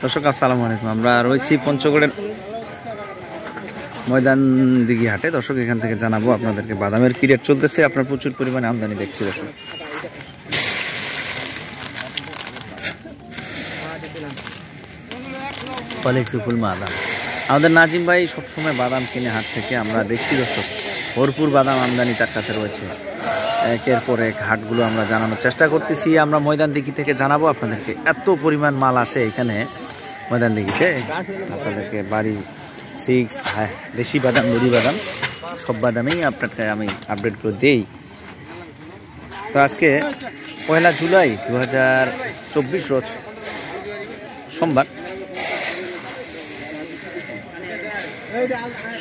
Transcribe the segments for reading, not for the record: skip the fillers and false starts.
দর্শক আসসালামু আলাইকুম। আমরা রয়েছি পঞ্চগড়ের ময়দান দিঘি হাটে। দর্শক এখান থেকে জানাবো আপনাদেরকে বাদামের কি রেট চলতেছে। আপনার প্রচুর পরিমাণে আমদানি দেখছি দর্শক। কোয়ালিটিফুল বাদাম আমাদের নাজিম ভাই সবসময় বাদাম কিনে হাট থেকে আমরা দেখছি দর্শক, ভরপুর বাদাম আমদানি তার কাছে রয়েছে। একের পর এক হাটগুলো আমরা জানানোর চেষ্টা করতেছি। আমরা ময়দান দিঘি থেকে জানাবো আপনাদেরকে, এত পরিমাণ মাল আসে এখানে ময়দান দিঘিতে। আপনাদেরকে বাড়ি 6 দেশি বাদাম, লরি বাদাম, সব বাদামেই আপনাকে আমি আপডেট করে দিই। তো আজকে 1 জুলাই 2024 রোজ সোমবার।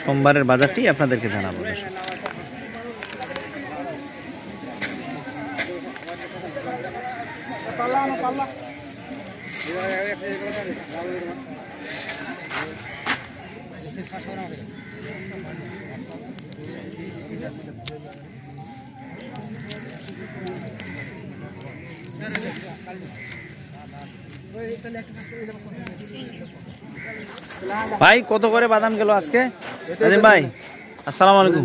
সোমবারের বাজারটি আপনাদেরকে জানাবো। ভাই কত করে বাদাম গেল আজকে? নাজিম ভাই আসসালামু আলাইকুম।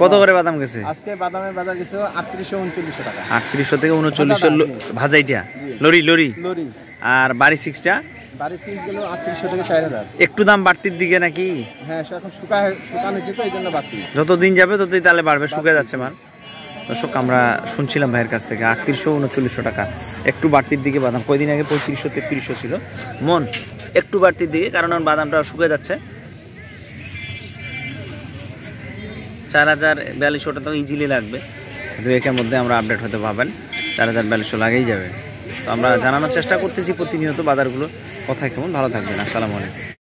কত করে বাদাম গেছে আজকে? বাদামের বাজার গেছে 3839 টাকা। 3800 থেকে 3900 ভাজাইটা লরি লরি লরি। আর বাড়ি 6টা বাড়ি 6 গেল 3800 থেকে 4000। একটু দাম বাড়তির দিকে নাকি? হ্যাঁ, এখন শুকানো যেত, এই জন্য বাড়তি। যত দিন যাবে ততই তাহলে বাড়বে, শুকিয়ে যাচ্ছে মাল। দর্শক আমরা শুনছিলাম ভাইয়ের কাছ থেকে 3800 3900 টাকা, একটু বাড়তির দিকে বাদাম। কয়দিন আগে 3500 3300 ছিল মন, একটু বাড়তির দিকে, কারণ বাদামটা শুকিয়ে যাচ্ছে। 4042 তো ইজিলি লাগবে, 2-1 মধ্যে আমরা আপডেট হতে পাবেন। 4042 লাগেই যাবে। তো আমরা জানানোর চেষ্টা করতেছি প্রতিনিয়ত বাজারগুলো কোথায় কেমন। ভালো থাকবেন, আসসালামু আলাইকুম।